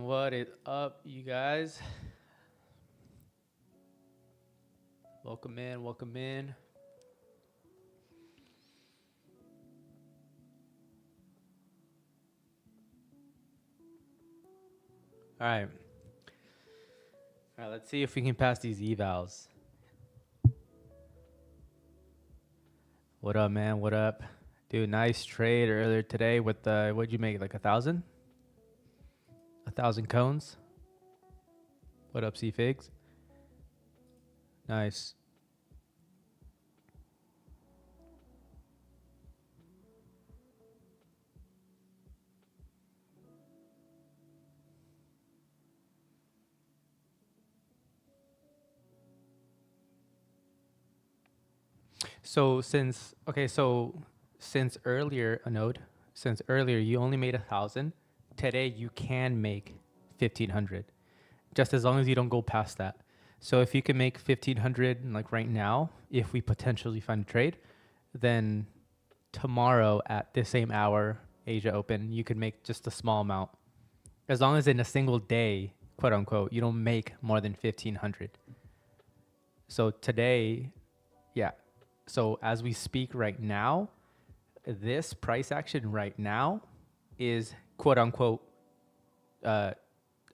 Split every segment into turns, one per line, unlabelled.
What is up, you guys? Welcome in, welcome in. All right. All right, let's see if we can pass these evals. What up, man? What up? Dude, nice trade earlier today with what'd you make? Like 1,000? 1,000 cones? What up, C Figs? Nice. So since earlier, since earlier you only made 1,000, today you can make 1,500, just as long as you don't go past that. So if you can make 1,500 like right now, if we potentially find a trade, then tomorrow at the same hour, Asia Open, you could make just a small amount. As long as in a single day, quote unquote, you don't make more than 1,500. So today, yeah. So as we speak right now, this price action right now is quote unquote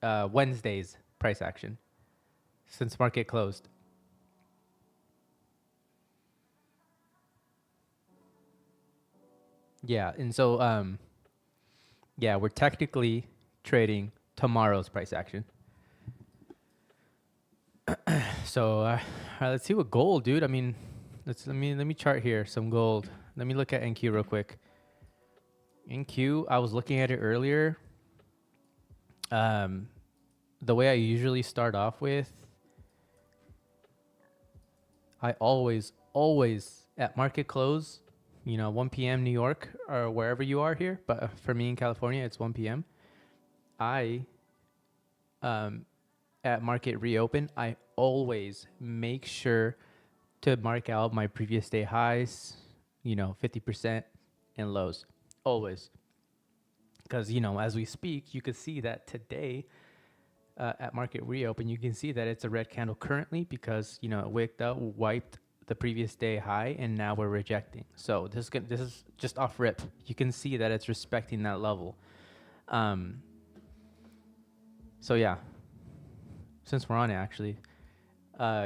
Wednesday's price action since market closed. Yeah, and so yeah, we're technically trading tomorrow's price action. So let's see what gold, dude. I mean, let me chart here some gold. Let me look at NQ real quick. NQ, I was looking at it earlier. Um, the way I usually start off with, I always at market close, 1 p.m. New York or wherever you are here, but for me in California, it's 1 p.m. I um, at market reopen, I always make sure to mark out my previous day highs, 50% and lows. Always. Because, as we speak, you can see that today at market reopen, you can see that it's a red candle currently because, it wicked up, wiped the previous day high, and now we're rejecting. So this is just off rip. You can see that it's respecting that level. So yeah, since we're on it actually,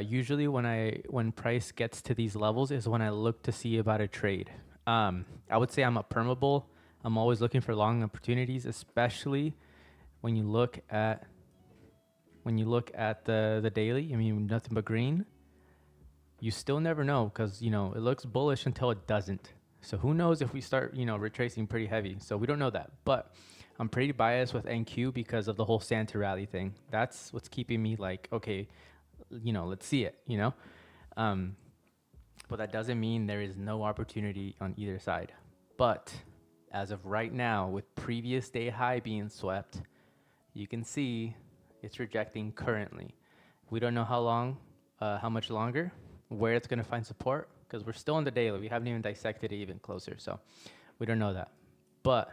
usually when price gets to these levels is when I look to see about a trade. I would say I'm a perma bull. I'm always looking for long opportunities, especially when you look at the daily. I mean, nothing but green. You still never know because it looks bullish until it doesn't. So who knows if we start retracing pretty heavy. So we don't know that, but I'm pretty biased with NQ because of the whole Santa rally thing. That's what's keeping me like, okay, let's see it, but that doesn't mean there is no opportunity on either side. But as of right now, with previous day high being swept, you can see it's rejecting currently. We don't know how long, how much longer, where it's going to find support, because we're still in the daily. We haven't even dissected it even closer, so we don't know that. But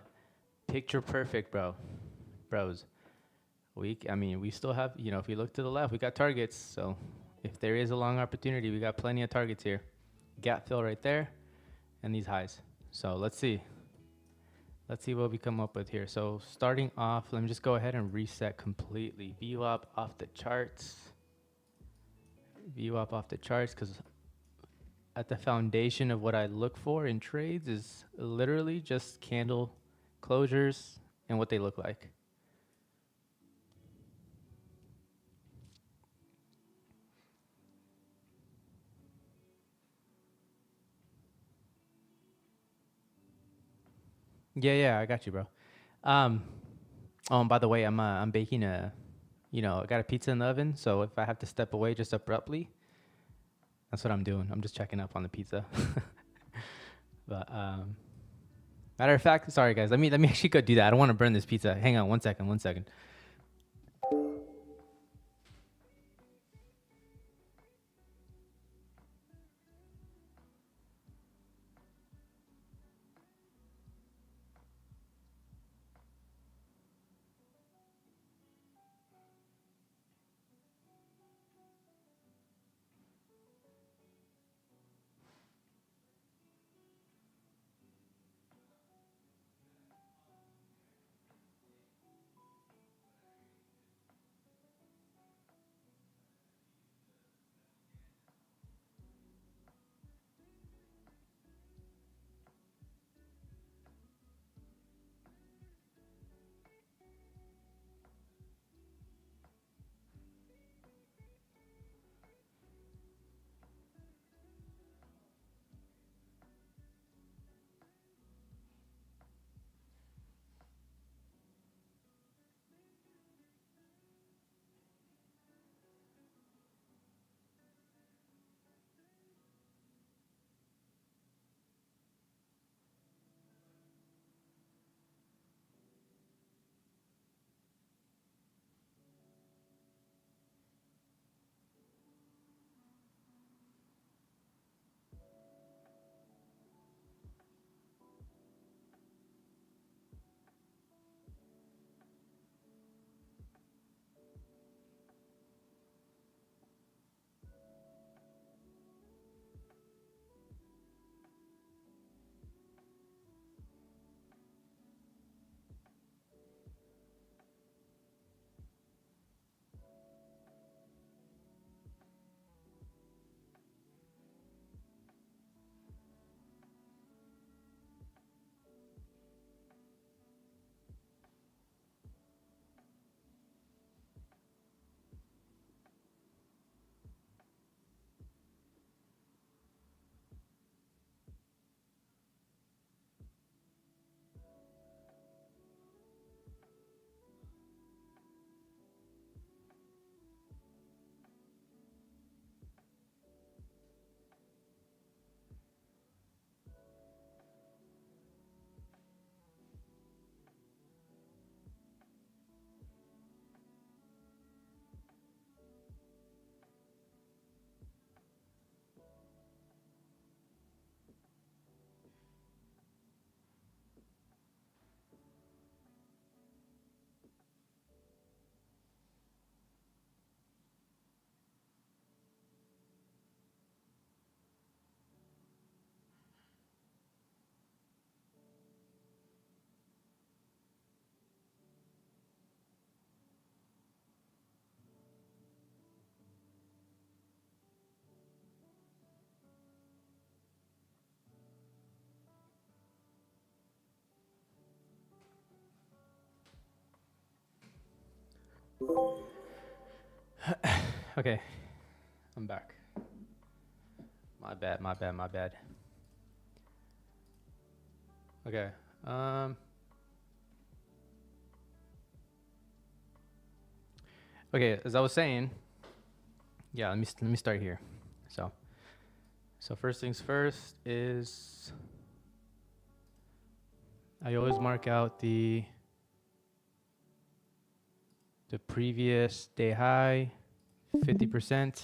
picture perfect, bros. We still have, if you look to the left, we got targets. So if there is a long opportunity, we got plenty of targets here. Gap fill right there, and these highs. So let's see. Let's see what we come up with here. So starting off, let me just go ahead and reset completely. View up off the charts. View up off the charts, because at the foundation of what I look for in trades is literally just candle closures and what they look like. Yeah, I got you, bro. Um, oh, and by the way, I'm baking I got a pizza in the oven, so if I have to step away just abruptly, that's what I'm doing. I'm just checking up on the pizza. But matter of fact, sorry guys, let me actually go do that. I don't want to burn this pizza. Hang on, 1 second. Okay, I'm back. My bad, my bad, my bad. Okay. Okay, as I was saying, yeah, let me start here. So first things first is I always mark out the previous day high, 50%,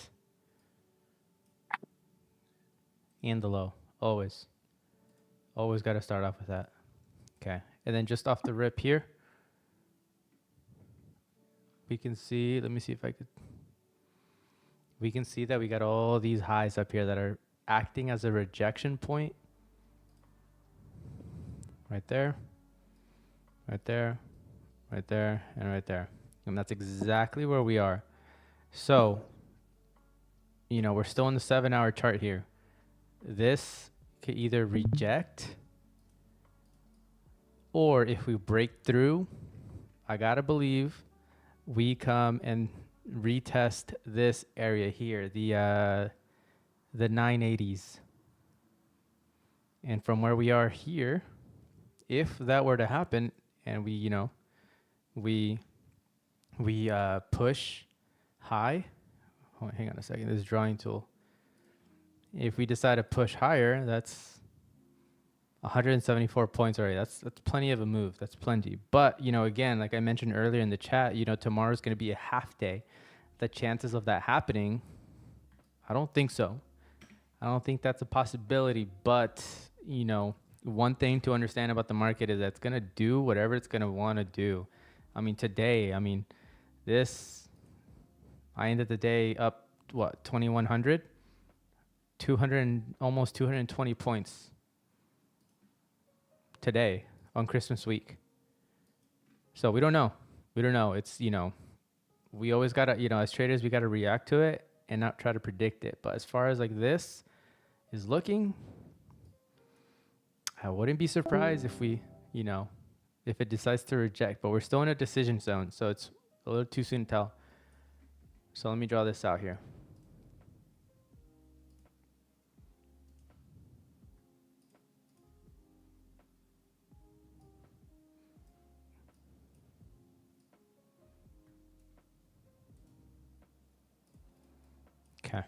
and the low. Always. Always got to start off with that. Okay. And then just off the rip here, we can see, let me see if I could, we can see that we got all these highs up here that are acting as a rejection point. Right there, right there, right there, and right there. And that's exactly where we are. So, you know, we're still in the 7-hour chart here. This could either reject, or if we break through, I gotta believe we come and retest this area here, the 980s. And from where we are here, if that were to happen and we, you know, we push high, oh, hang on a second, this drawing tool. If we decide to push higher, that's 174 points already. That's plenty of a move. That's plenty. But, you know, again, like I mentioned earlier in the chat, you know, tomorrow's going to be a half day. The chances of that happening, I don't think so. I don't think that's a possibility. But, you know, one thing to understand about the market is that it's going to do whatever it's going to want to do. I mean, today, I mean, this, I ended the day up, what, 2,100? 200, almost 220 points today on Christmas week. So we don't know. We don't know. It's, you know, we always got to, you know, as traders, we got to react to it and not try to predict it. But as far as like this is looking, I wouldn't be surprised if we, you know, if it decides to reject, but we're still in a decision zone. So it's a little too soon to tell. So let me draw this out here. Okay.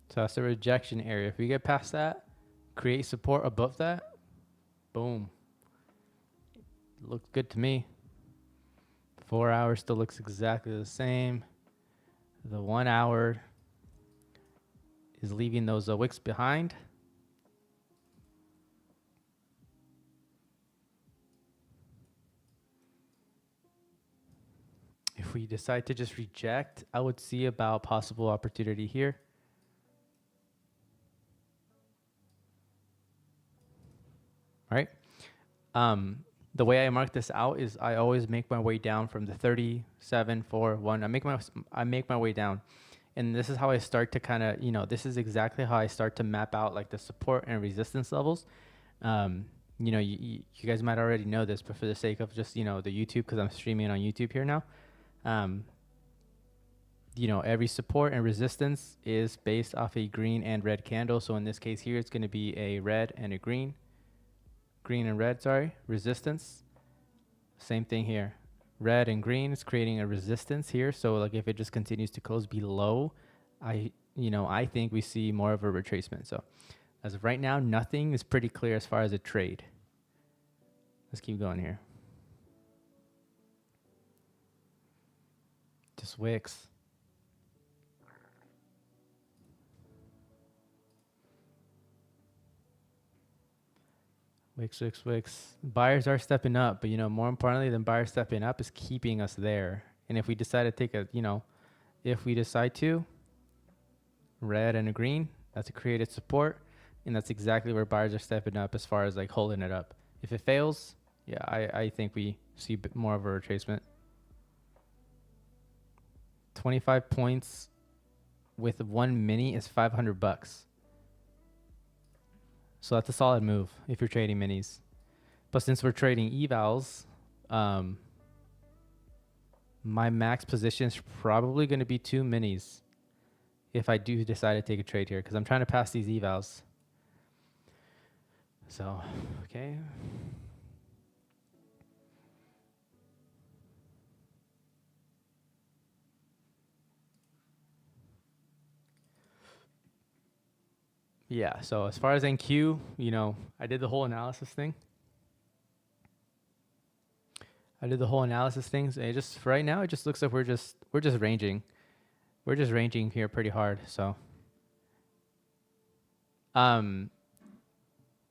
So that's the rejection area. If we get past that, create support above that, boom. Looks good to me. 4 hours still looks exactly the same. The 1 hour is leaving those wicks behind. If we decide to just reject, I would see about possible opportunity here. All right. The way I mark this out is I always make my way down from the 37.41. I make my way down. And this is how I start to kind of, you know, this is exactly how I start to map out like the support and resistance levels. You know, you guys might already know this, but for the sake of just, you know, the YouTube, because I'm streaming on YouTube here now, you know, every support and resistance is based off a green and red candle. So in this case here, it's going to be a red and a green and red, sorry, resistance. Same thing here. Red and green is creating a resistance here. So like if it just continues to close below, I think we see more of a retracement. So as of right now, nothing is pretty clear as far as a trade. Let's keep going here. Just wicks. Wicks. Buyers are stepping up, but, you know, more importantly than buyers stepping up is keeping us there. And if we decide to take a, you know, if we decide to, red and a green, that's a created support. And that's exactly where buyers are stepping up as far as like holding it up. If it fails, yeah, I think we see a bit more of a retracement. 25 points with one mini is $500. So that's a solid move if you're trading minis. But since we're trading evals, My max position is probably going to be 2 minis if I do decide to take a trade here, because I'm trying to pass these evals. So, okay. Yeah, so as far as NQ, I did the whole analysis thing. It just for right now, it just looks like we're just ranging. We're just ranging here pretty hard. So,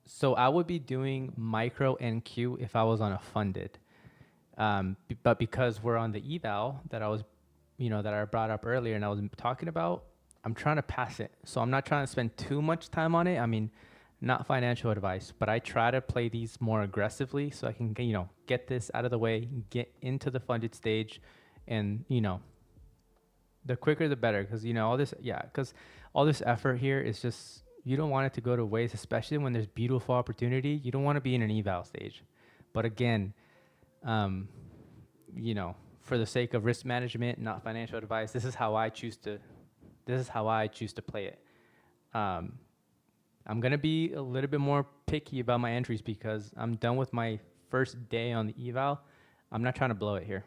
so I would be doing micro NQ if I was on a funded. But because we're on the eval that I was, that I brought up earlier and I was talking about, I'm trying to pass it. So I'm not trying to spend too much time on it. I mean, not financial advice, but I try to play these more aggressively so I can, get this out of the way, get into the funded stage, and, the quicker the better. Because, all this effort here is just, you don't want it to go to waste, especially when there's beautiful opportunity. You don't want to be in an eval stage. But again, for the sake of risk management, not financial advice, this is how I choose to play it. I'm going to be a little bit more picky about my entries because I'm done with my first day on the eval. I'm not trying to blow it here.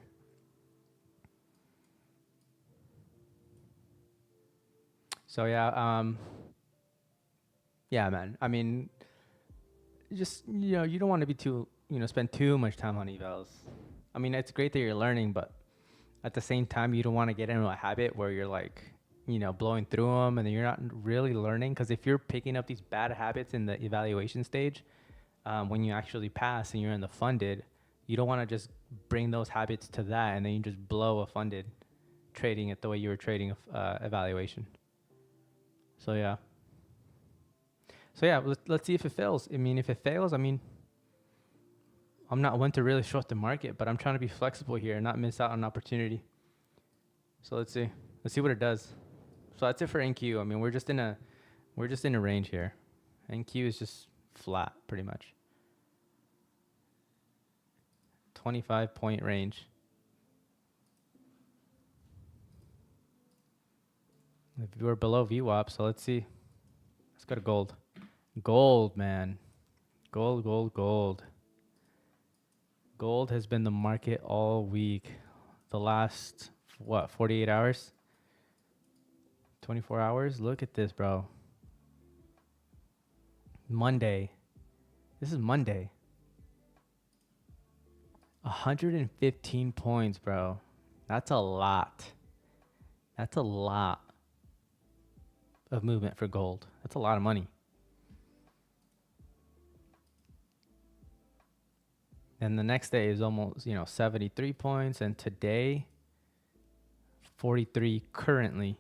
So yeah, man. I mean, just, you don't want to be too, spend too much time on evals. I mean, it's great that you're learning, but at the same time, you don't want to get into a habit where you're like, blowing through them and then you're not really learning. Because if you're picking up these bad habits in the evaluation stage, when you actually pass and you're in the funded, you don't want to just bring those habits to that and then you just blow a funded trading it the way you were trading evaluation. So yeah. Let's see if it fails. I mean, if it fails, I'm not one to really short the market, but I'm trying to be flexible here and not miss out on an opportunity. So let's see what it does. So that's it for NQ. I mean, we're just in a range here. NQ is just flat pretty much. 25-point range. If we were below VWAP, so let's see. Let's go to gold. Gold, man. Gold. Gold has been the market all week. The last, 48 hours? 24 hours? Look at this, bro. Monday. This is Monday. 115 points, bro. That's a lot. That's a lot of movement for gold. That's a lot of money. And the next day is almost, 73 points. And today, 43 currently.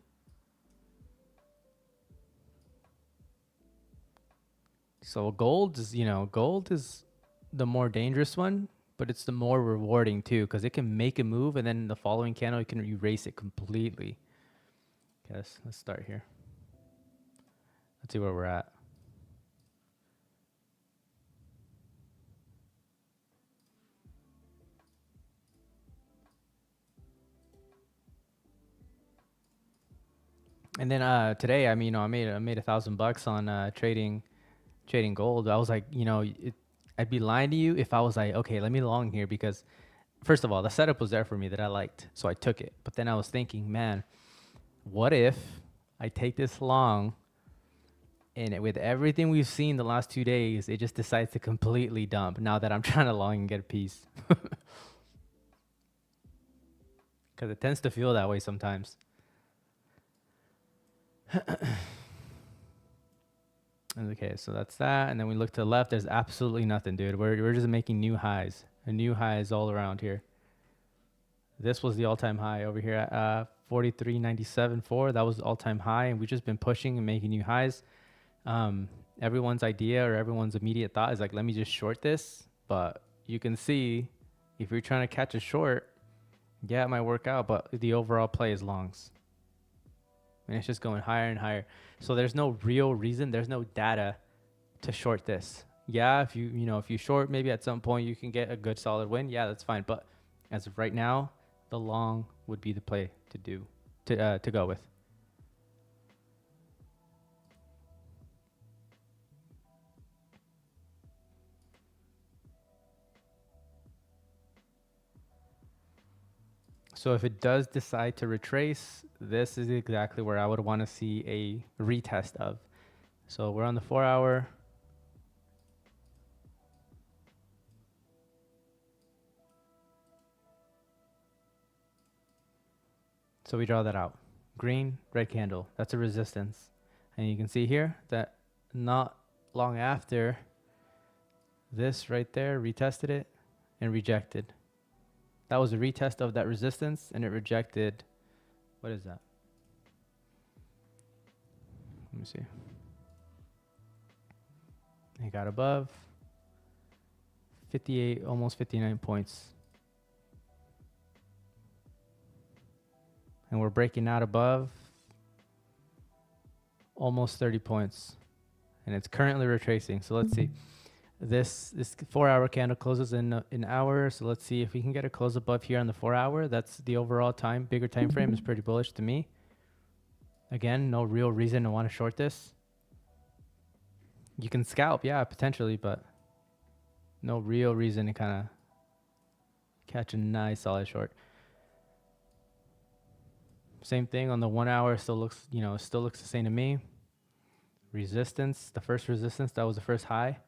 So gold is the more dangerous one, but it's the more rewarding too, because it can make a move and then the following candle, you can erase it completely. Okay, let's start here. Let's see where we're at. And then today, I made $1,000 on trading gold. I was like, I'd be lying to you if I was like, okay, let me long here, because first of all, the setup was there for me that I liked, so I took it. But then I was thinking, man, what if I take this long and with everything we've seen the last 2 days, it just decides to completely dump now that I'm trying to long and get a piece. Because it tends to feel that way sometimes. Okay, so that's that. And then we look to the left. There's absolutely nothing, dude. We're just making new highs. New highs all around here. This was the all-time high over here at 43.97.4. That was the all-time high, and we've just been pushing and making new highs. Everyone's idea or everyone's immediate thought is like, let me just short this. But you can see if you're trying to catch a short, yeah, it might work out, but the overall play is longs. And it's just going higher and higher. So there's no real reason, there's no data to short this. Yeah, if you short, maybe at some point you can get a good solid win. Yeah, that's fine. But as of right now, the long would be the play to go with. So if it does decide to retrace, this is exactly where I would want to see a retest of. So we're on the 4 hour. So we draw that out. Green, red candle. That's a resistance. And you can see here that not long after this right there retested it and rejected. That was a retest of that resistance and it rejected. What is that? Let me see. It got above 58, almost 59 points. And we're breaking out above almost 30 points. And it's currently retracing. So let's see. This 4 hour candle closes in an hour. So let's see if we can get a close above here on the 4 hour. That's the overall time. Bigger time frame is pretty bullish to me. Again, no real reason to want to short this. You can scalp, yeah, potentially, but no real reason to kind of catch a nice solid short. Same thing on the 1 hour, still looks, still looks the same to me. Resistance, the first resistance, that was the first high.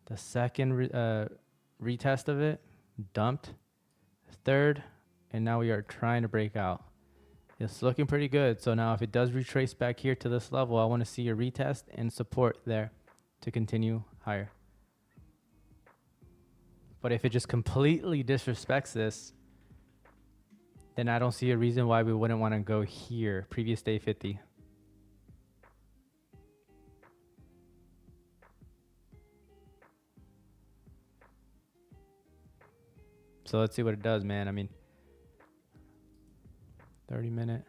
The second retest of it, dumped. Third, and now we are trying to break out. It's looking pretty good. So now if it does retrace back here to this level, I want to see a retest and support there to continue higher. But if it just completely disrespects this, then I don't see a reason why we wouldn't want to go here, previous day 50. So let's see what it does, man. I mean, 30-minute.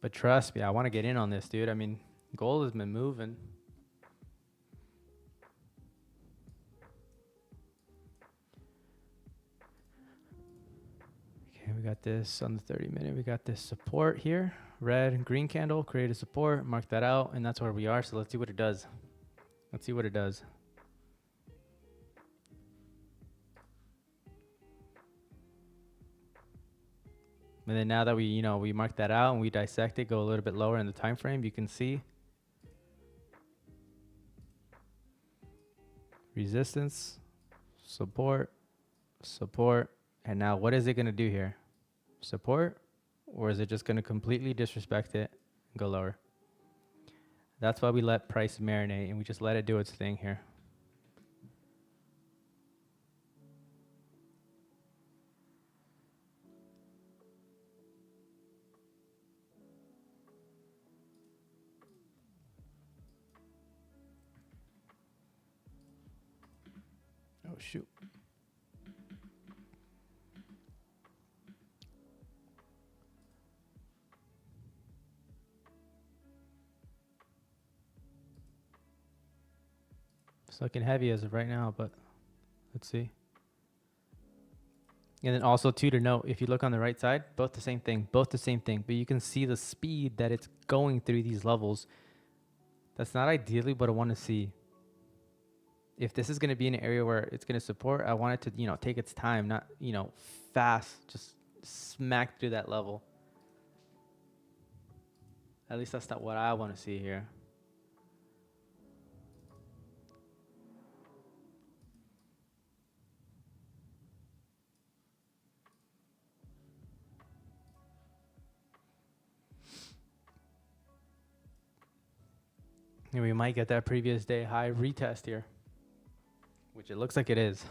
But trust me, I want to get in on this, dude. I mean, gold has been moving. Okay, we got this on the 30-minute. We got this support here. Red and green candle, create a support, mark that out, and that's where we are. So let's see what it does. Let's see what it does. And then now that we mark that out and we dissect it, go a little bit lower in the time frame, you can see resistance, support, support, and now what is it going to do here? Support, or is it just going to completely disrespect it and go lower? That's why we let price marinate and we just let it do its thing here. Oh, shoot. It's looking heavy as of right now, but let's see. And then also too to note, if you look on the right side, both the same thing, but you can see the speed that it's going through these levels. That's not ideally what I want to see. If this is going to be an area where it's going to support, I want it to, take its time, not, fast, just smack through that level. At least that's not what I want to see here. And we might get that previous day high retest here, which it looks like it is.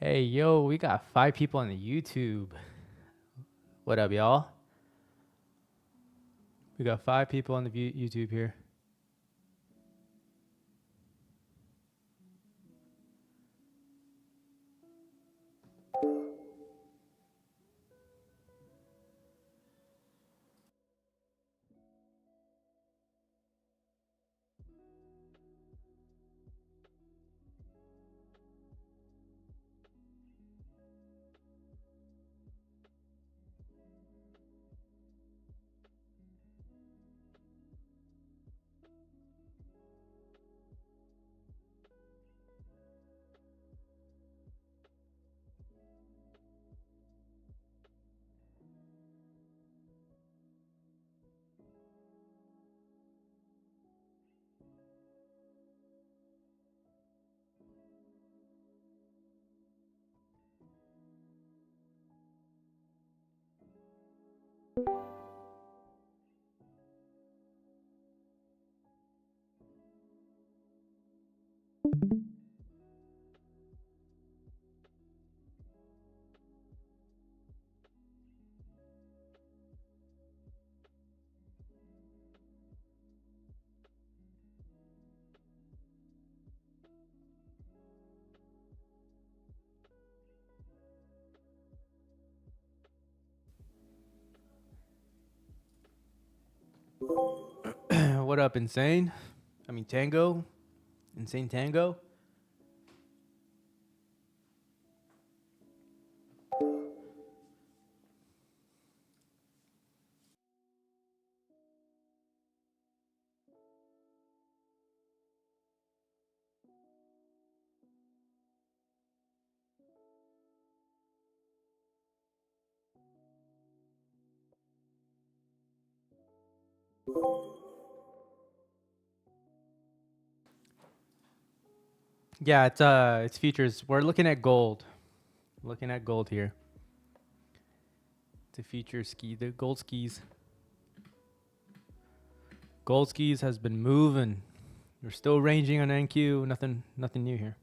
Hey, yo, we got 5 people on the YouTube. What up, y'all? We got 5 people on the YouTube here. What up, Insane? I mean, Tango? Insane Tango? Yeah, it's futures. We're looking at gold. Looking at gold here. It's a future ski. The gold skis. Gold skis has been moving. We're still ranging on NQ. Nothing new here.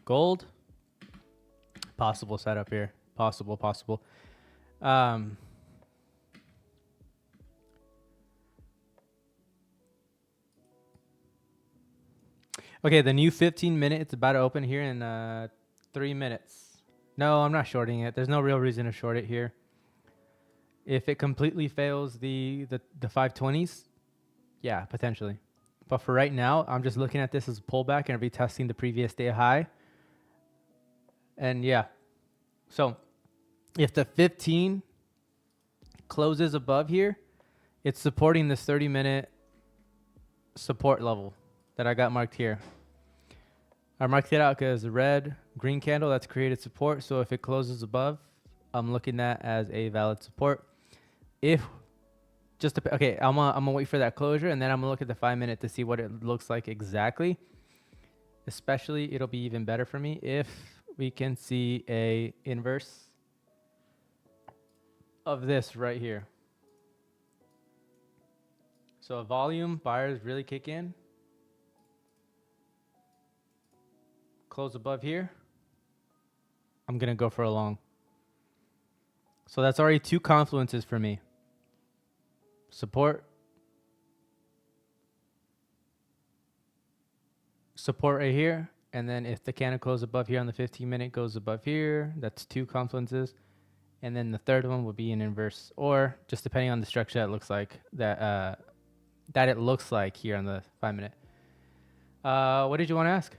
Gold. Possible setup here. Possible. Okay, the new 15-minute. It's about to open here in 3 minutes. No, I'm not shorting it. There's no real reason to short it here. If it completely fails the 520s, yeah, potentially. But for right now, I'm just looking at this as a pullback and retesting the previous day high. And yeah, so if the 15 closes above here, it's supporting this 30-minute support level that I got marked here. I marked it out because the red green candle that's created support. So if it closes above, I'm looking at as a valid support. If just okay, I'm gonna wait for that closure, and then I'm gonna look at the 5-minute to see what it looks like exactly. Especially, it'll be even better for me if we can see a inverse of this right here. So a volume, buyers really kick in. Close above here. I'm gonna go for a long. So that's already 2 confluences for me. Support right here, and then if the candle goes above here on the 15-minute, goes above here, that's 2 confluences, and then the third one will be an inverse, or just depending on the structure that looks like that it looks like here on the 5-minute. What did you want to ask?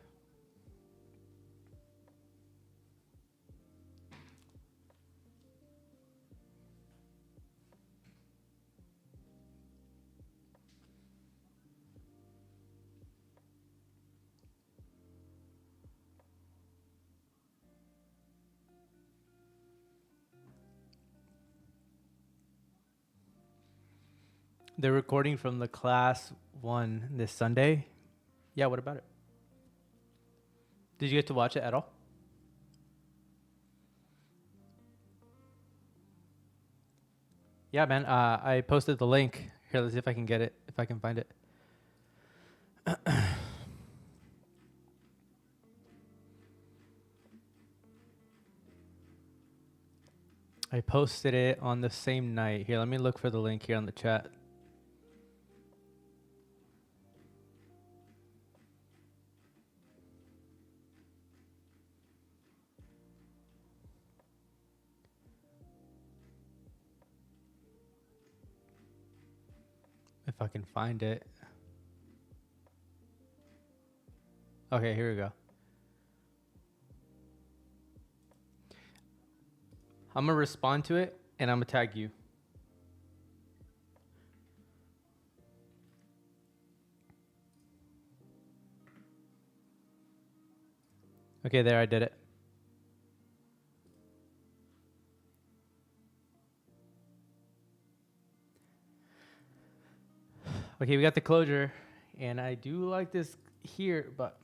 The recording from the class 1 this Sunday. Yeah, what about it? Did you get to watch it at all? Yeah, man. I posted the link. Here, let's see if I can get it, if I can find it. I posted it on the same night. Here, let me look for the link here on the chat. If I can find it. Okay, here we go. I'm gonna respond to it and I'm gonna tag you. Okay, there, I did it. Okay, we got the closure, and I do like this here, but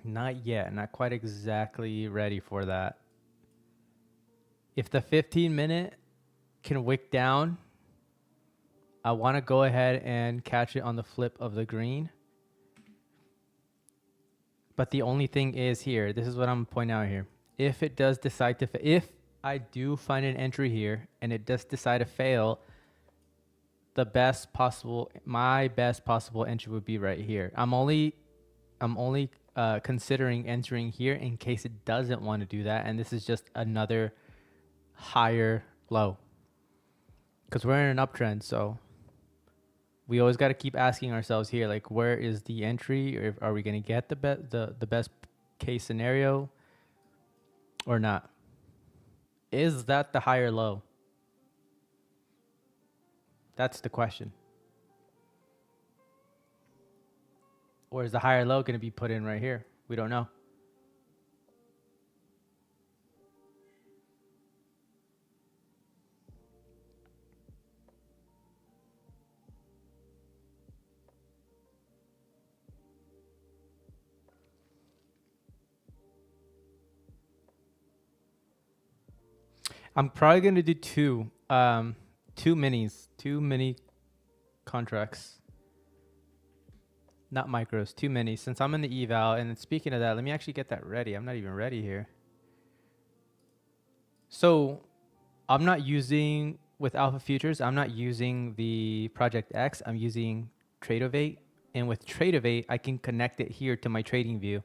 not yet, not quite exactly ready for that. If the 15-minute can wick down, I want to go ahead and catch it on the flip of the green. But the only thing is here, this is what I'm pointing out here. If it does decide to, if I do find an entry here and it does decide to fail, my best possible entry would be right here. I'm only considering entering here in case it doesn't want to do that, and this is just another higher low. Because we're in an uptrend, so we always got to keep asking ourselves here, like, where is the entry? Or are we going to get the best case scenario or not? Is that the higher low? That's the question. Or is the higher low going to be put in right here? We don't know. I'm probably going to do two mini contracts. Not micros, two minis. Since I'm in the eval, and speaking of that, let me actually get that ready. I'm not even ready here. So I'm not using, with Alpha Futures, I'm not using the Project X. I'm using Tradeovate. And with Tradeovate, I can connect it here to my trading view.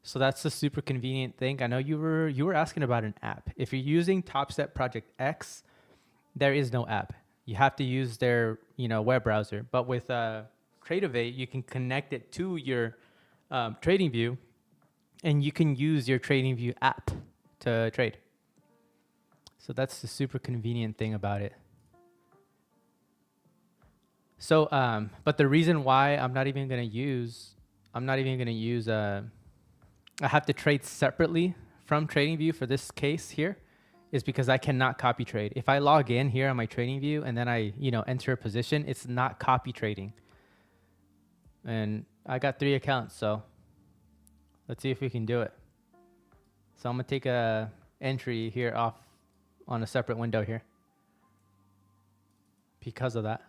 So that's the super convenient thing. I know you were asking about an app. If you're using TopStep Project X, there is no app. You have to use their web browser. But with Tradeovate, you can connect it to your trading view, and you can use your trading view app to trade. So that's the super convenient thing about it. So, but the reason why I'm not even gonna use, I have to trade separately from TradingView for this case here, is because I cannot copy trade. If I log in here on my TradingView and then I enter a position, it's not copy trading. And I got 3 accounts, so let's see if we can do it. So I'm gonna take a entry here off on a separate window here because of that.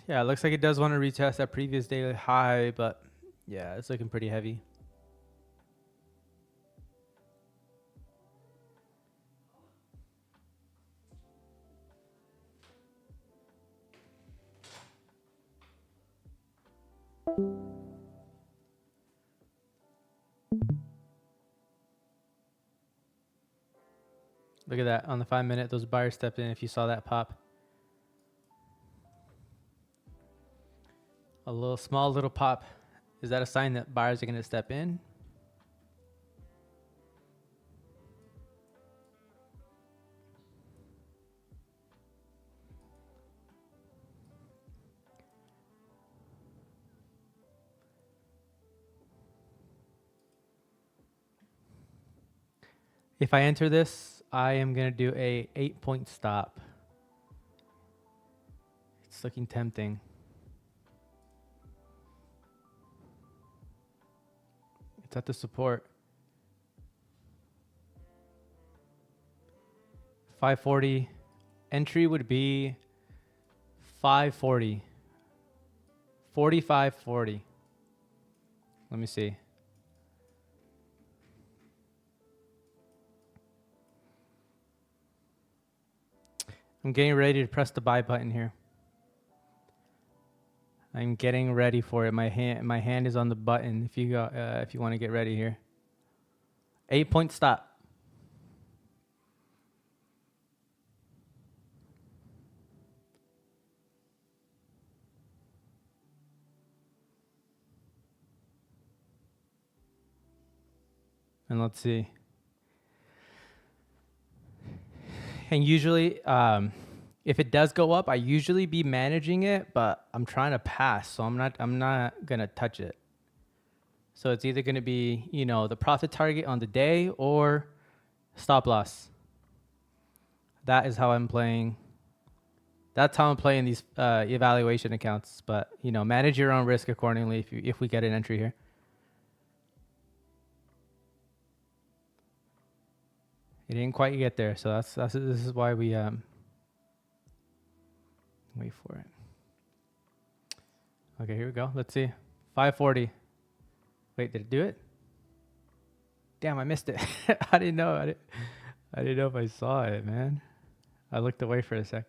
Yeah, it looks like it does want to retest that previous daily high, but yeah, it's looking pretty heavy. Look at that. On the 5 minute, those buyers stepped in if you saw that pop. A little small little pop. Is that a sign that buyers are going to step in? If I enter this, I am going to do a 8-point stop. It's looking tempting. It's at the support. 540. Entry would be 540. 45.40. Let me see. I'm getting ready to press the buy button here. I'm getting ready for it. My hand is on the button. If you want to get ready here. 8-point stop. And let's see. And usually, if it does go up, I usually be managing it, but I'm trying to pass, so I'm not gonna touch it. So it's either gonna be, you know, the profit target on the day or stop loss. That is how I'm playing. That's how I'm playing these evaluation accounts. But you know, manage your own risk accordingly. If we get an entry here. It didn't quite get there, so this is why we wait for it. Okay, here we go. Let's see. 540. Wait, did it do it? Damn, I missed it. I didn't know. I didn't know if I saw it, man. I looked away for a sec.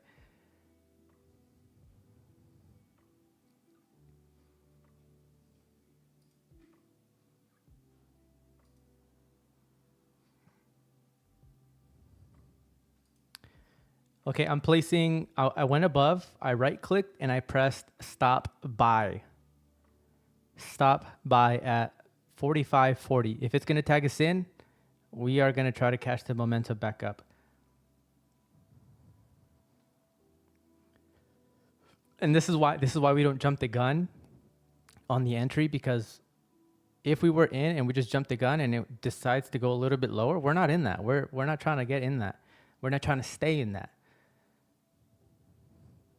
Okay, I'm placing, I went above, I right clicked and I pressed stop buy. Stop buy at 45.40. If it's gonna tag us in, we are gonna try to catch the momentum back up. And this is why we don't jump the gun on the entry, because if we were in and we just jumped the gun and it decides to go a little bit lower, we're not in that. We're not trying to get in that. We're not trying to stay in that.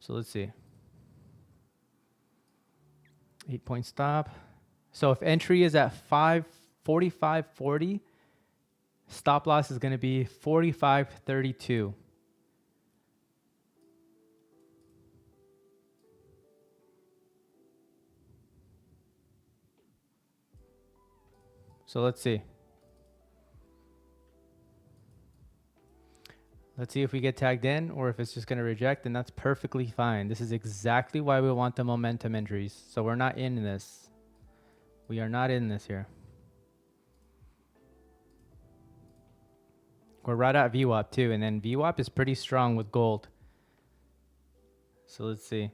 So let's see. 8-point stop. So if entry is at 45.40, stop loss is going to be 45.32. So let's see. Let's see if we get tagged in or if it's just going to reject, and that's perfectly fine. This is exactly why we want the momentum entries. So we're not in this. We are not in this here. We're right at VWAP too, and then VWAP is pretty strong with gold. So let's see.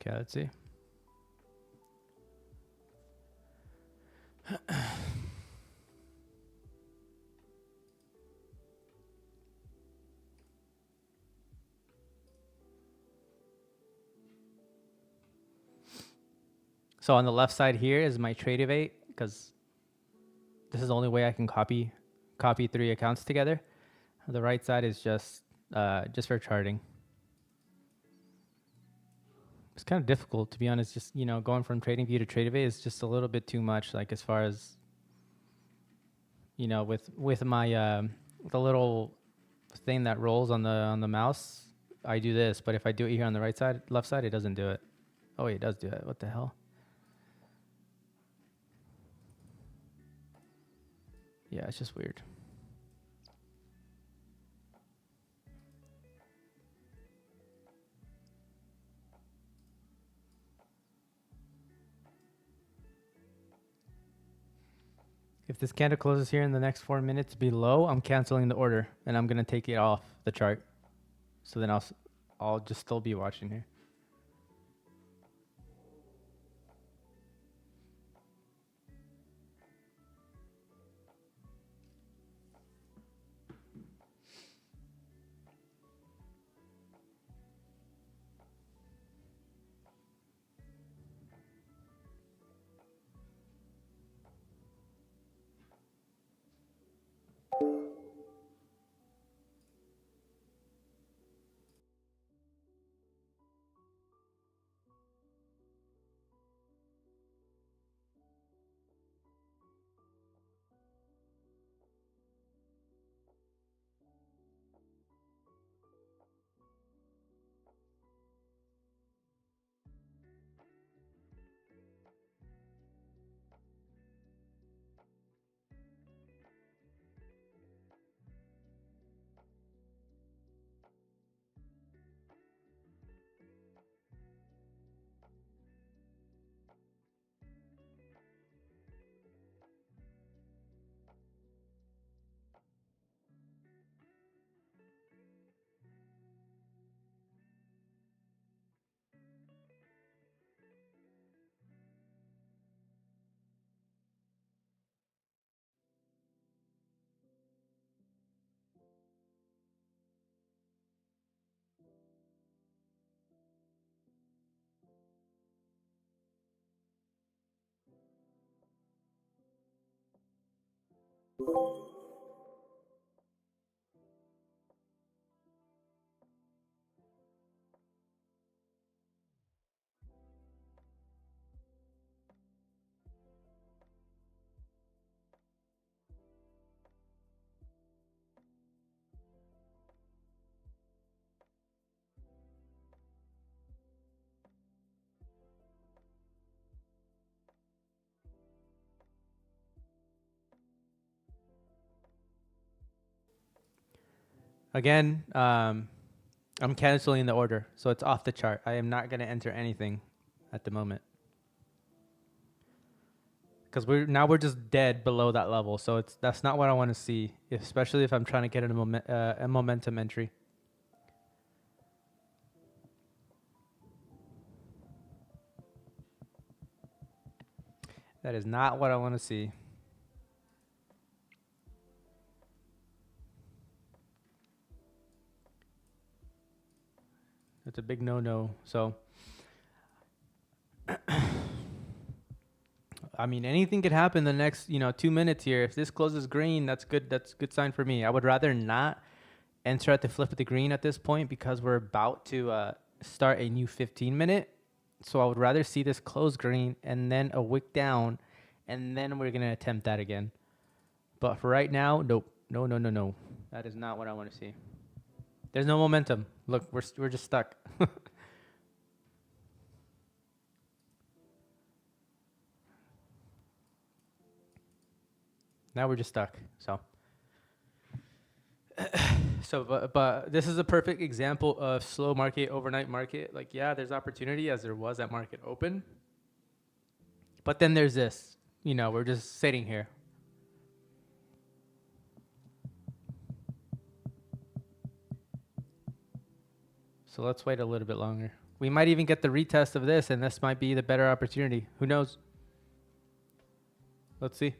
Okay, let's see. So on the left side here is my Tradevate, because this is the only way I can copy 3 accounts together. The right side is just for charting. It's kind of difficult, to be honest. Just, you know, going from TradingView to Tradevate is just a little bit too much. Like, as far as, you know, with my the little thing that rolls on the mouse, I do this. But if I do it here on the right side, left side, it doesn't do it. Oh, wait, it does do it. What the hell? Yeah, it's just weird. If this candle closes here in the next 4 minutes below, I'm canceling the order and I'm gonna take it off the chart. So then I'll just still be watching here. Again, I'm canceling the order, so it's off the chart. I am not gonna enter anything at the moment, because we're just dead below that level. So that's not what I want to see, especially if I'm trying to get a momentum entry. That is not what I want to see. It's a big no-no. So, I mean, anything could happen the next, 2 minutes here. If this closes green, that's good. That's a good sign for me. I would rather not enter at the flip of the green at this point, because we're about to start a new 15-minute. So I would rather see this close green and then a wick down, and then we're going to attempt that again. But for right now, nope. No, no, no, no. That is not what I want to see. There's no momentum. Look, we're just stuck. Now we're just stuck. But this is a perfect example of slow market, overnight market. Like, yeah, there's opportunity, as there was at market open. But then there's this, we're just sitting here. So let's wait a little bit longer. We might even get the retest of this, and this might be the better opportunity. Who knows? Let's see.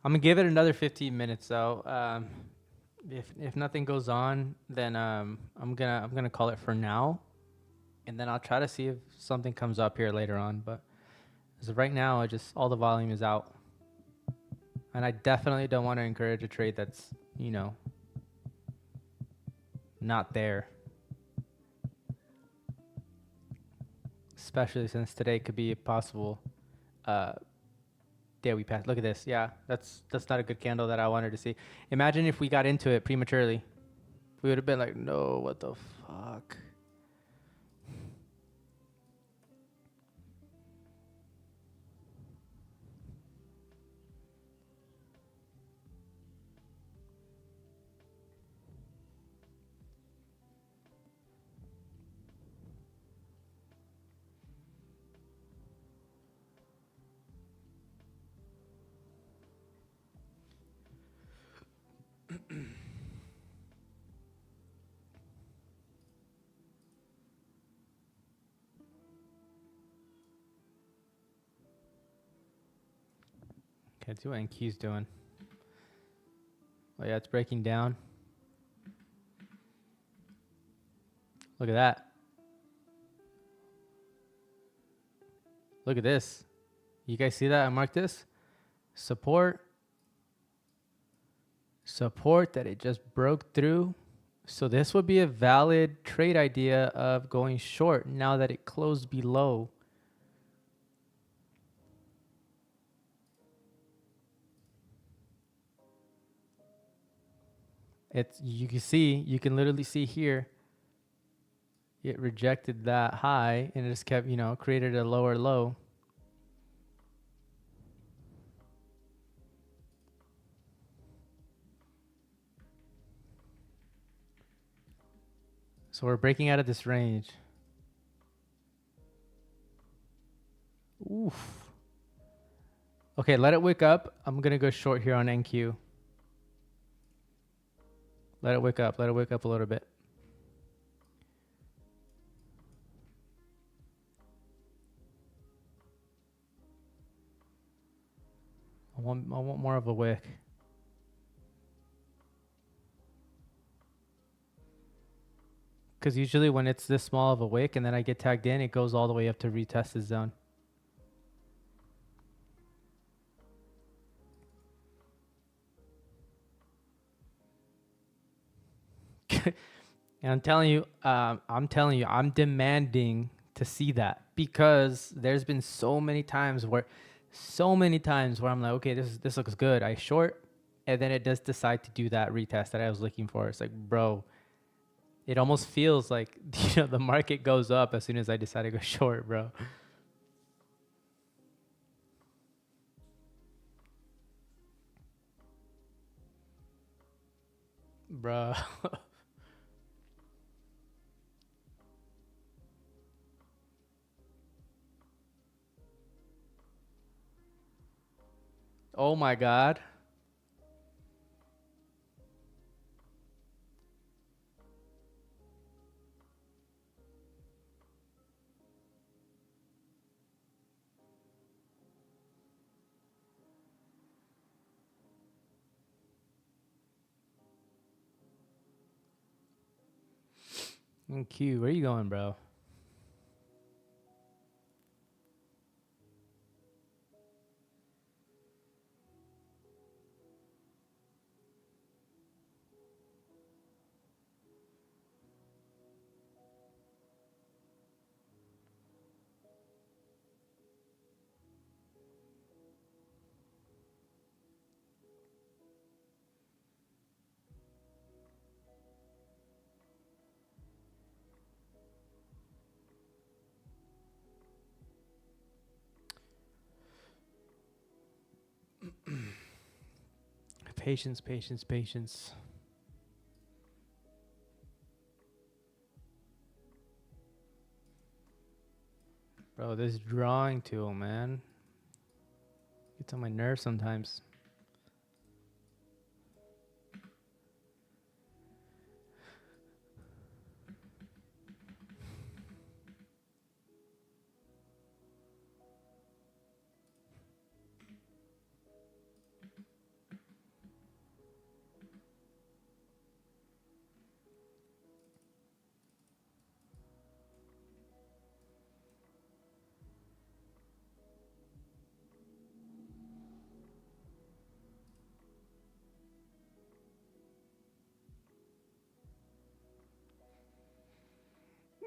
I'm gonna give it another 15 minutes though. If nothing goes on, then I'm gonna call it for now, and then I'll try to see if something comes up here later on. But as of right now, I just all the volume is out, and I definitely don't want to encourage a trade that's not there, especially since today could be a possible day we pass. Look at this. Yeah, that's not a good candle that I wanted to see. Imagine if we got into it prematurely. We would have been like, no, what the fuck? Okay, let's see what NQ's doing. Oh yeah, it's breaking down. Look at that. Look at this. You guys see that? I marked this. Support. Support that it just broke through. So this would be a valid trade idea of going short now that it closed below. You can literally see here it rejected that high and it just kept, created a lower low. So we're breaking out of this range. Oof. Okay, let it wick up. I'm going to go short here on NQ. Let it wick up. Let it wick up a little bit. I want more of a wick. Because usually when it's this small of a wick and then I get tagged in, it goes all the way up to retest the zone. And I'm telling you, I'm demanding to see that because there's been so many times where I'm like, okay, this looks good. I short, and then it does decide to do that retest that I was looking for. It's like, bro, it almost feels like the market goes up as soon as I decide to go short, bro. Bro. Oh my God. Q, where you going, bro? Patience, patience, patience. Bro, this drawing tool, man. Gets on my nerves sometimes.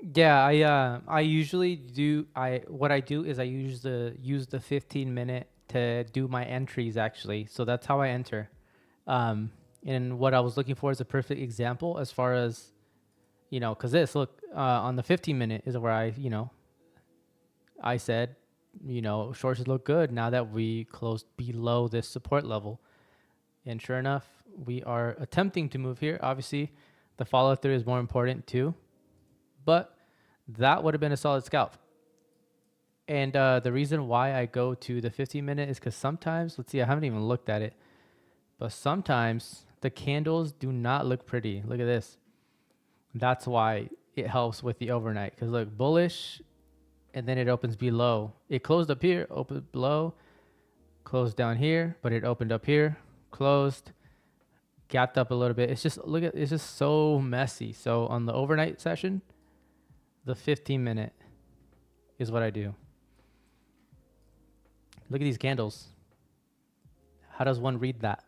Yeah, I usually do I what I do is I use the 15 minute to do my entries actually. So that's how I enter. Um and what I was looking for is a perfect example as far as, cuz this look on the 15 minute is where I said, shorts look good now that we closed below this support level. And sure enough, we are attempting to move here. Obviously, the follow through is more important too, but that would have been a solid scalp. And the reason why I go to the 15 minute is because sometimes, let's see, I haven't even looked at it, but sometimes the candles do not look pretty. Look at this. That's why it helps with the overnight. Because look, bullish, and then it opens below. It closed up here, opened below, closed down here, but it opened up here, closed, gapped up a little bit. It's just, look at, it's just so messy. So on the overnight session, the 15 minute is what I do. Look at these candles. How does one read that?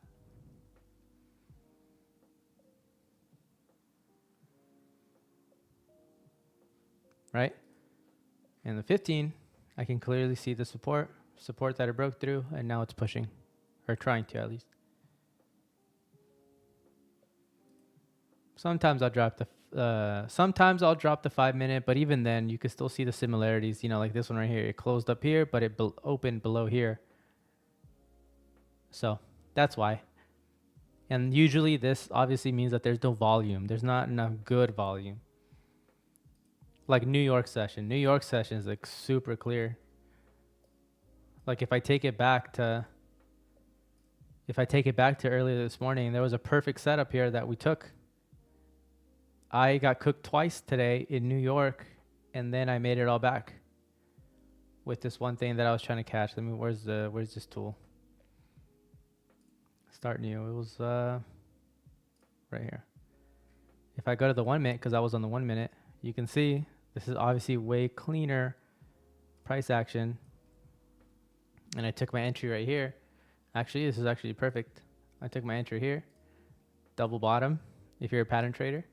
Right? And the 15, I can clearly see the support that it broke through, and now it's pushing, or trying to at least. Sometimes I'll drop the 5 minute, but even then you can still see the similarities. Like this one right here, it closed up here, but it opened below here. So that's why. And usually this obviously means that there's no volume. There's not enough good volume. Like New York session is like super clear. Like if I take it back to earlier this morning, there was a perfect setup here that we took. I got cooked twice today in New York, and then I made it all back with this one thing that I was trying to catch. Where's this tool? Start new. It was right here. If I go to the 1 minute, because I was on the 1 minute, you can see this is obviously way cleaner price action. And I took my entry right here. Actually, this is actually perfect. I took my entry here, double bottom. If you're a pattern trader,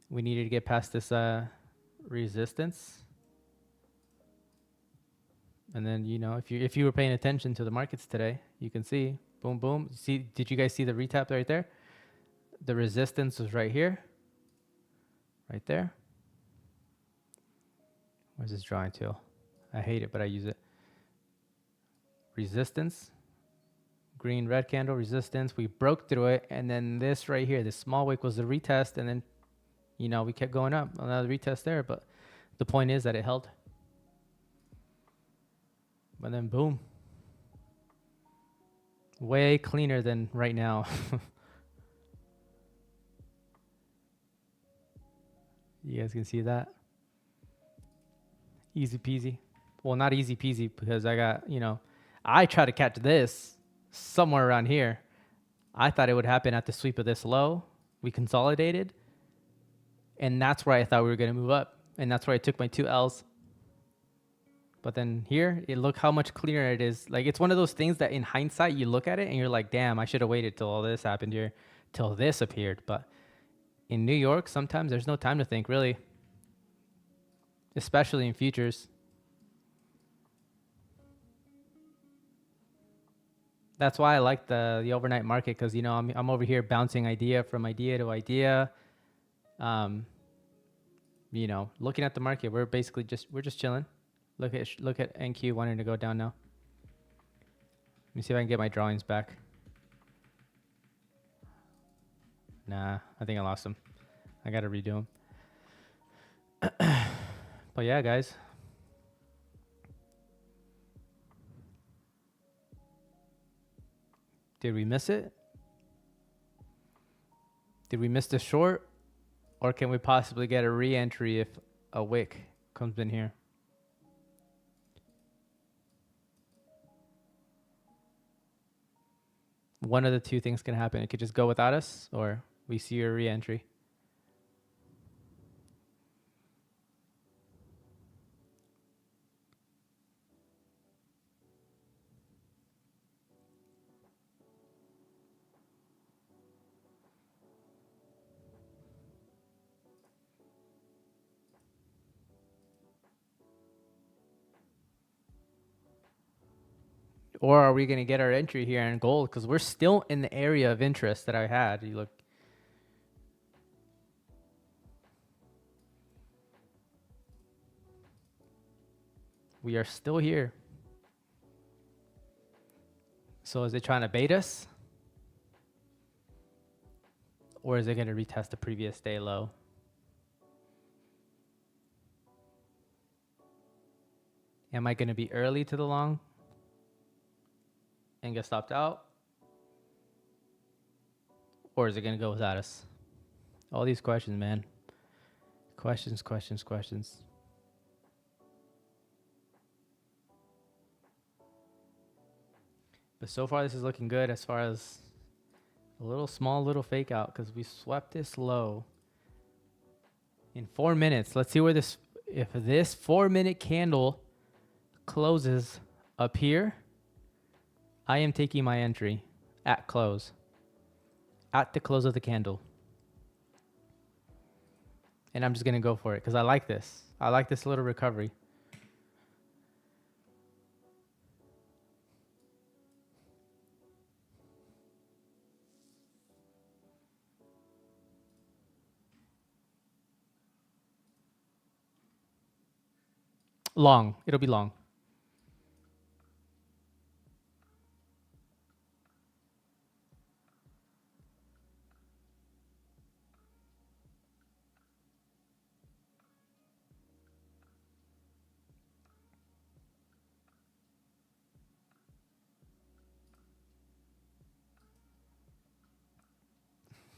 we needed to get past this resistance. And then, if you were paying attention to the markets today, you can see, boom, boom. See, did you guys see the retap right there? The resistance was right here, right there. Where's this drawing tool? I hate it, but I use it. Resistance, green, red candle, resistance. We broke through it. And then this right here, this small wick was the retest. And then, we kept going up. Another retest there. But the point is that it held. And then boom. Way cleaner than right now. You guys can see that. Easy peasy. Well, not easy peasy because I got, I try to catch this somewhere around here. I thought it would happen at the sweep of this low. We consolidated. And that's where I thought we were going to move up. And that's where I took my 2 L's. But then here, look how much cleaner it is. Like, it's one of those things that in hindsight, you look at it and you're like, damn, I should have waited till all this happened here, till this appeared. But in New York, sometimes there's no time to think, really. Especially in futures. That's why I like the overnight market, because, I'm over here bouncing idea from idea to idea. Looking at the market, we're just chilling. Look at NQ wanting to go down now. Let me see if I can get my drawings back. Nah, I think I lost them. I got to redo them. But yeah, guys. Did we miss it? Did we miss the short? Or can we possibly get a re-entry if a wick comes in here? One of the two things can happen. It could just go without us, or we see a re-entry. Or are we going to get our entry here in gold? Because we're still in the area of interest that I had. You look. We are still here. So is it trying to bait us? Or is it going to retest the previous day low? Am I going to be early to the long and get stopped out? Or is it going to go without us? All these questions, man. Questions. But so far, this is looking good as far as a little fake out because we swept this low in 4 minutes. Let's see where this, if this 4-minute candle closes up here, I am taking my entry at close, at the close of the candle. And I'm just going to go for it because I like this. I like this little recovery. Long. It'll be long.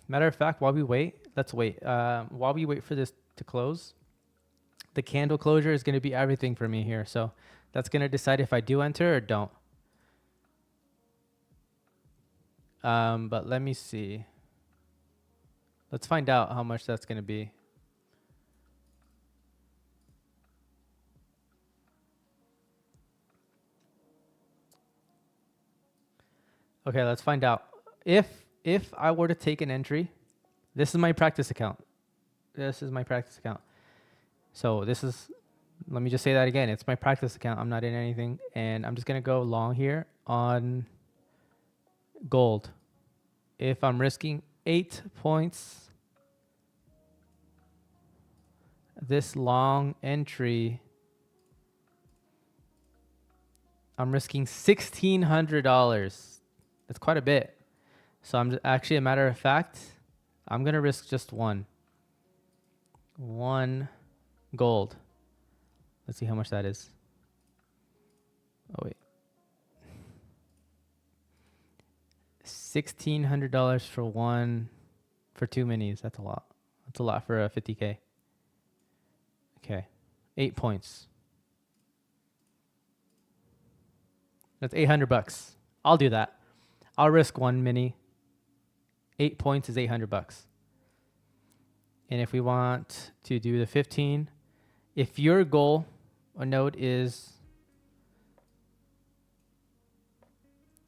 Matter of fact, while we wait, let's wait. While we wait for this to close, the candle closure is going to be everything for me here. So that's going to decide if I do enter or don't. But let me see. Let's find out how much that's going to be. Okay, let's find out. If I were to take an entry, this is my practice account. This is my practice account. So this is, let me just say that again. It's my practice account. I'm not in anything. And I'm just going to go long here on gold. If I'm risking 8 points, this long entry, I'm risking $1,600. That's quite a bit. So I'm actually, a matter of fact, I'm going to risk just one gold. Let's see how much that is. Oh, wait. $1,600 for 2 minis. That's a lot. That's a lot for a 50K. Okay. 8 points. That's $800. I'll do that. I'll risk 1 mini. 8 points is $800. And if we want to do the 15, if your goal or note is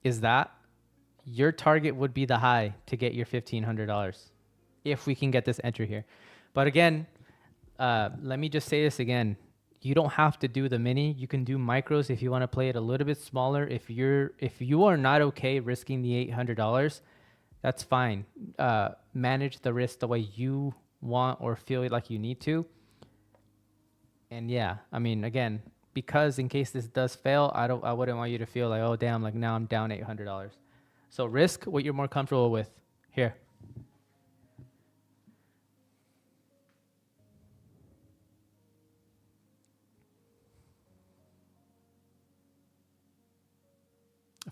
that, your target would be the high to get your $1,500 if we can get this entry here. But again, let me just say this again. You don't have to do the mini. You can do micros if you want to play it a little bit smaller. If you are not okay risking the $800, that's fine. Manage the risk the way you want or feel like you need to. And yeah, I mean, again, because in case this does fail, I wouldn't want you to feel like, oh damn, like now I'm down $800. So risk what you're more comfortable with. Here.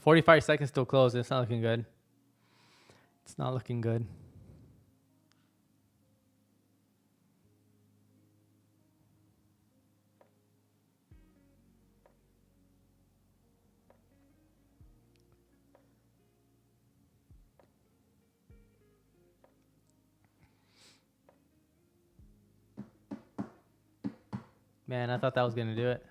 $45 seconds till close. It's not looking good. It's not looking good. Man, I thought that was going to do it.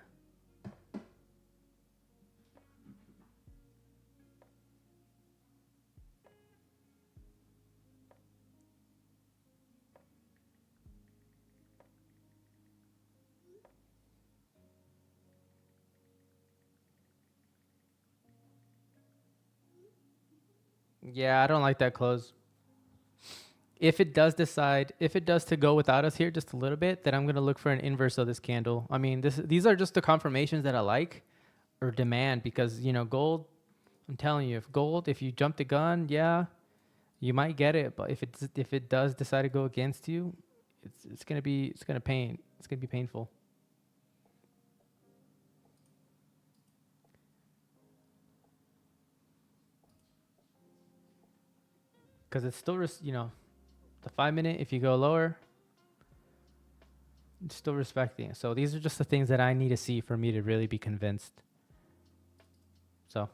Yeah, I don't like that close. If it does to go without us here just a little bit, then I'm gonna look for an inverse of this candle. I mean, these are just the confirmations that I like or demand because gold. I'm telling you, if you jump the gun, yeah, you might get it, but if it does decide to go against you, it's gonna be painful. Because it's still the 5 minute. If you go lower, it's still respecting it. So these are just the things that I need to see for me to really be convinced. So.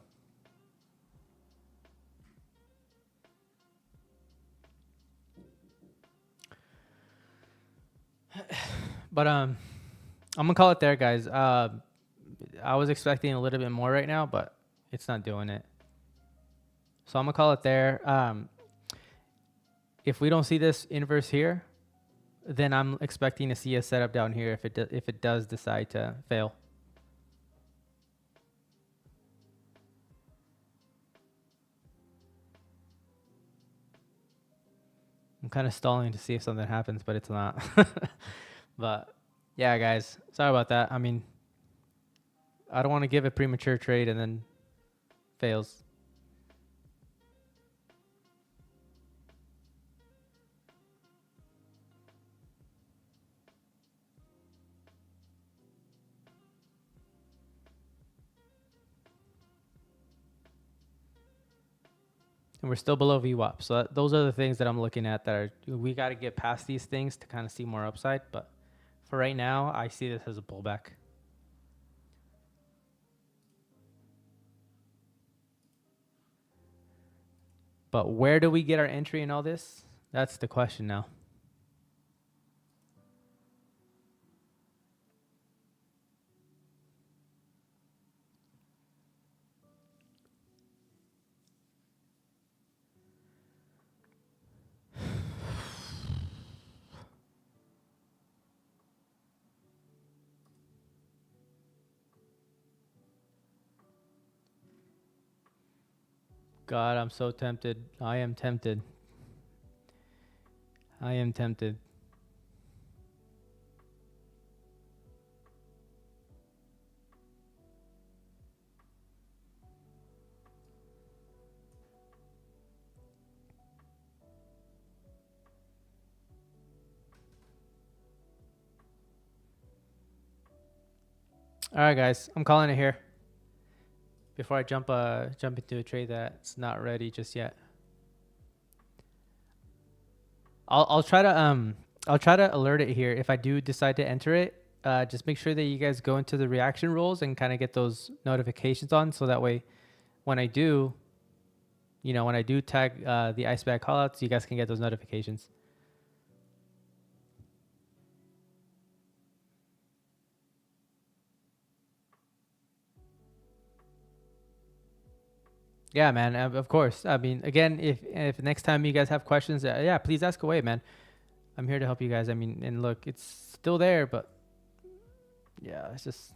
But I'm gonna call it there, guys. I was expecting a little bit more right now, but it's not doing it. So I'm gonna call it there. If we don't see this inverse here, then I'm expecting to see a setup down here if it does decide to fail. I'm kind of stalling to see if something happens, but it's not. But yeah, guys, sorry about that. I mean, I don't want to give a premature trade and then fails. And we're still below VWAP. So those are the things that I'm looking at we got to get past these things to kind of see more upside. But for right now, I see this as a pullback. But where do we get our entry in all this? That's the question now. God, I'm so tempted. I am tempted. I am tempted. All right, guys, I'm calling it here. Before I jump into a trade that's not ready just yet. I'll try to alert it here if I do decide to enter it. Just make sure that you guys go into the reaction rules and kind of get those notifications on, so that way, when I do tag the ice bag callouts, you guys can get those notifications. Yeah, man. Of course. I mean, again, if next time you guys have questions, yeah, please ask away, man. I'm here to help you guys. I mean, and look, it's still there, but yeah, it's just,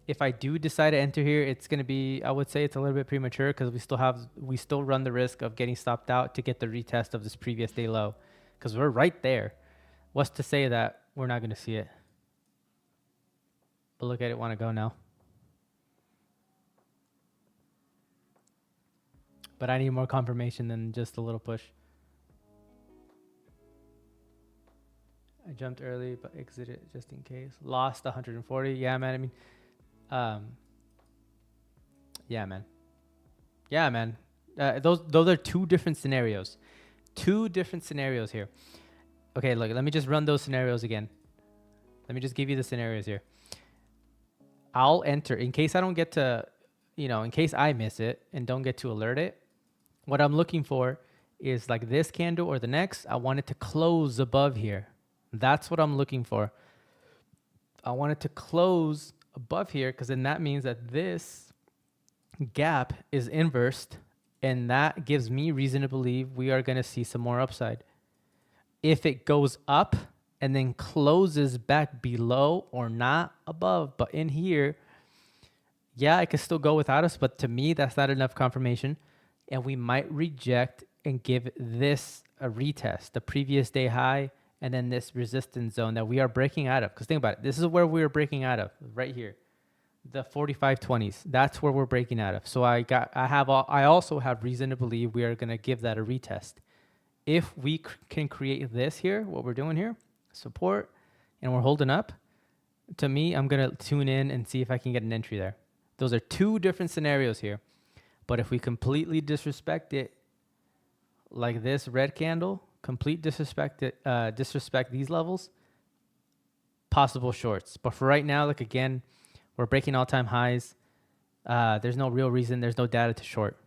if I do decide to enter here, it's gonna be, I would say it's a little bit premature because we still run the risk of getting stopped out to get the retest of this previous day low, because we're right there. What's to say that we're not gonna see it? But look at it, want to go now. But I need more confirmation than just a little push. I jumped early, but exited just in case. Lost 140. Yeah, man. I mean, yeah, man. Yeah, man. Those are two different scenarios. Two different scenarios here. Okay, look, let me just run those scenarios again. Let me just give you the scenarios here. I'll enter in case I don't get to, in case I miss it and don't get to alert it. What I'm looking for is like this candle or the next. I want it to close above here. That's what I'm looking for. I want it to close above here because then that means that this gap is inversed, and that gives me reason to believe we are going to see some more upside. If it goes up and then closes back below or not above, but in here, Yeah, I could still go without us, but to me, that's not enough confirmation. And we might reject and give this a retest, the previous day high, and then this resistance zone that we are breaking out of. Because think about it, this is where we are breaking out of, right here, the 45.20s. That's where we're breaking out of. So I also have reason to believe we are gonna give that a retest. If we can create this here, what we're doing here, support, and we're holding up, to me, I'm gonna tune in and see if I can get an entry there. Those are two different scenarios here. But if we completely disrespect it, like this red candle, disrespect these levels, possible shorts. But for right now, like again, we're breaking all-time highs. There's no real reason. There's no data to short.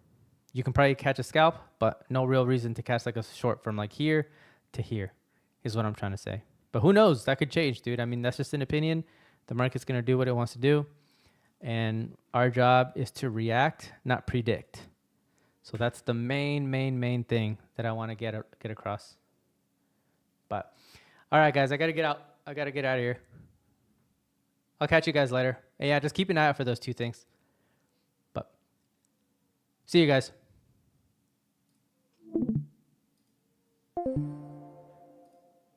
You can probably catch a scalp, but no real reason to catch like a short from like here to here is what I'm trying to say. But who knows? That could change, dude. I mean, that's just an opinion. The market's going to do what it wants to do. And our job is to react, not predict. So that's the main thing that I want to get across. But all right, guys, I got to get out. I got to get out of here. I'll catch you guys later. And yeah, just keep an eye out for those two things. But see you guys.